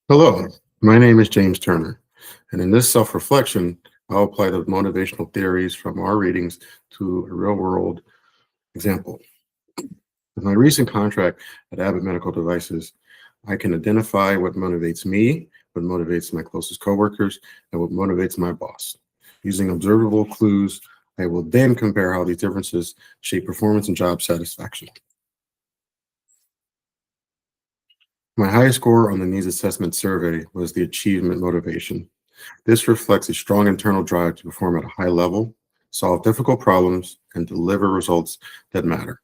Hello, my name is James Turner, and in this self reflection, I'll apply the motivational theories from our readings to a real world example. With my recent contract at Abbott Medical Devices, I can identify what motivates me, what motivates my closest coworkers, and what motivates my boss. Using observable clues, I will then compare how these differences shape performance and job satisfaction. My highest score on the needs assessment survey was the achievement motivation. This reflects a strong internal drive to perform at a high level, solve difficult problems, and deliver results that matter.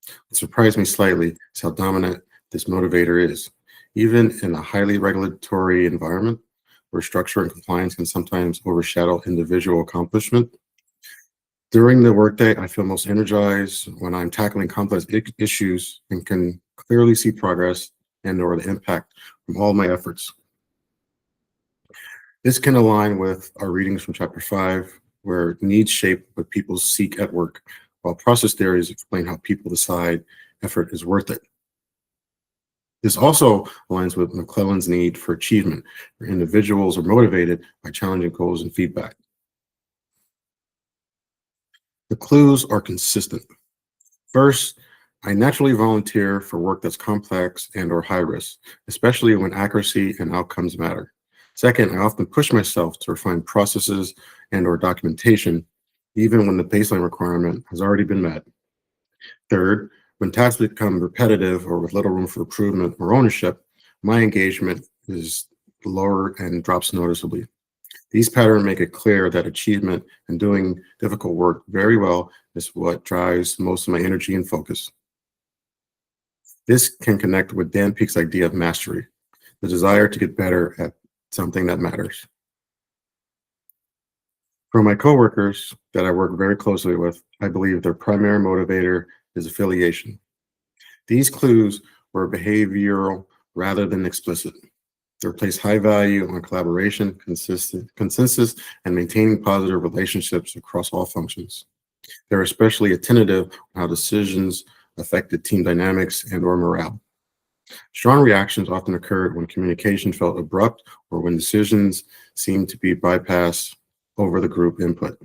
What surprised me slightly is how dominant this motivator is. Even in a highly regulatory environment where structure and compliance can sometimes overshadow individual accomplishment, during the workday, I feel most energized when I'm tackling complex issues and can clearly see progress and or the impact from all my efforts. This can align with our readings from chapter 5, where needs shape what people seek at work, while process theories explain how people decide effort is worth it. This also aligns with McClellan's need for achievement, where individuals are motivated by challenging goals and feedback. The clues are consistent. First, I naturally volunteer for work that's complex and or high risk, especially when accuracy and outcomes matter. Second, I often push myself to refine processes and or documentation, even when the baseline requirement has already been met. Third, when tasks become repetitive or with little room for improvement or ownership, my engagement is lower and drops noticeably. These patterns make it clear that achievement and doing difficult work very well is what drives most of my energy and focus. This can connect with Dan Peek's idea of mastery, the desire to get better at something that matters. For my coworkers that I work very closely with, I believe their primary motivator is affiliation. These clues were behavioral rather than explicit. They place high value on collaboration, consensus, and maintaining positive relationships across all functions. They're especially attentive on how decisions affected team dynamics and or morale. Strong reactions often occurred when communication felt abrupt or when decisions seemed to be bypassed over the group input.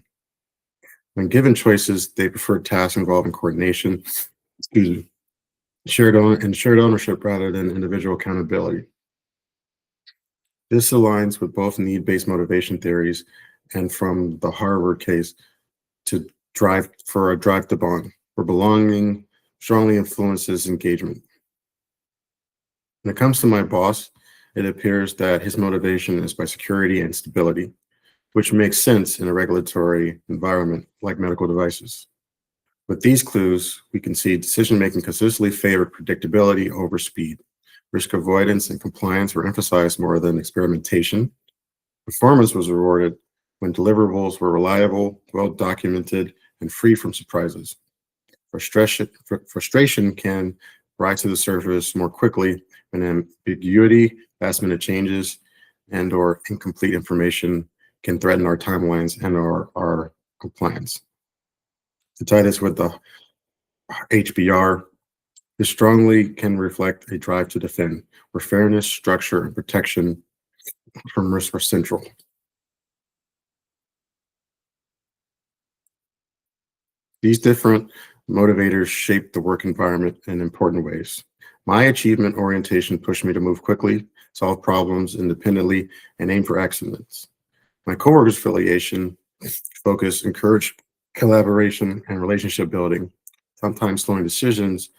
When given choices, they preferred tasks involving coordination, excuse me, shared ownership rather than individual accountability. This aligns with both need-based motivation theories and from the Harvard case to drive to bond, where belonging strongly influences engagement. When it comes to my boss, it appears that his motivation is by security and stability, which makes sense in a regulatory environment like medical devices. With these clues, we can see decision-making consistently favored predictability over speed. Risk avoidance and compliance were emphasized more than experimentation. Performance was rewarded when deliverables were reliable, well documented, and free from surprises. Frustration can rise to the surface more quickly when ambiguity, last-minute changes, and or incomplete information can threaten our timelines and our compliance. To tie this with the HBR, this strongly can reflect a drive to defend, where fairness, structure, and protection from risk are central. These different motivators shape the work environment in important ways. My achievement orientation pushed me to move quickly, solve problems independently, and aim for excellence. My coworkers' affiliation focus encouraged collaboration and relationship building, sometimes slowing decisions,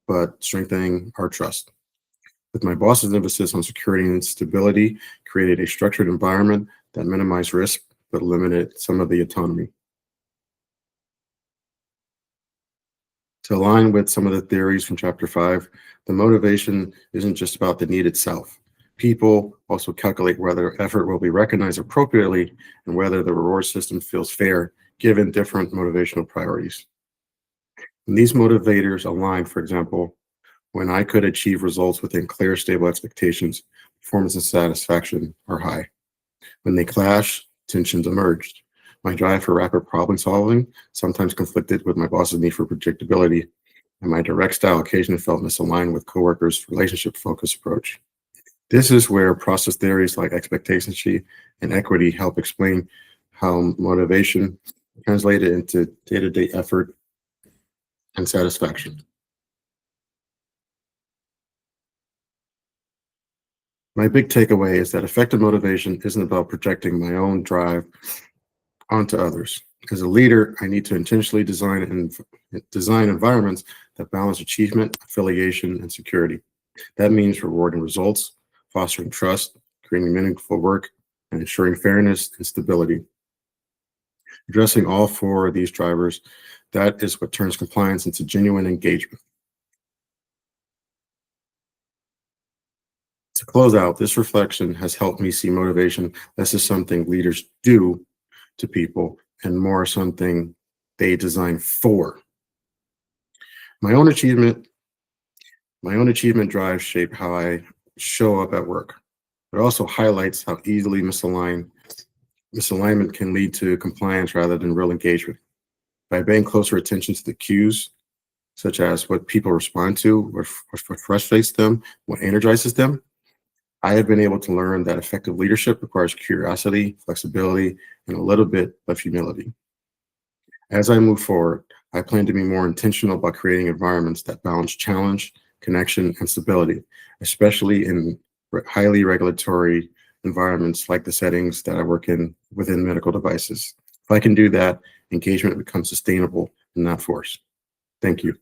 but strengthening our trust. With my boss's emphasis on security and stability, created a structured environment that minimized risk but limited some of the autonomy. To align with some of the theories from chapter 5, the motivation isn't just about the need itself. People also calculate whether effort will be recognized appropriately and whether the reward system feels fair given different motivational priorities. When these motivators align, for example, when I could achieve results within clear, stable expectations, performance and satisfaction are high. When they clash, tensions emerged. My drive for rapid problem solving sometimes conflicted with my boss's need for predictability, and my direct style occasionally felt misaligned with coworkers' relationship-focused approach. This is where process theories like expectancy and equity help explain how motivation translated into day-to-day effort and satisfaction. My big takeaway is that effective motivation isn't about projecting my own drive onto others. As a leader, I need to intentionally design environments that balance achievement, affiliation, and security. That means rewarding results, fostering trust, creating meaningful work, and ensuring fairness and stability. Addressing all four of these drivers, that is what turns compliance into genuine engagement. To close out, this reflection has helped me see motivation less as something leaders do to people and more something they design for. My own achievement, my own achievement drives shape how I show up at work. It also highlights how easily misalignment can lead to compliance rather than real engagement. By paying closer attention to the cues, such as what people respond to, what frustrates them, what energizes them, I have been able to learn that effective leadership requires curiosity, flexibility, and a little bit of humility. As I move forward, I plan to be more intentional about creating environments that balance challenge, connection, and stability, especially in highly regulatory environments like the settings that I work in within medical devices. If I can do that, engagement becomes sustainable and not forced. Thank you.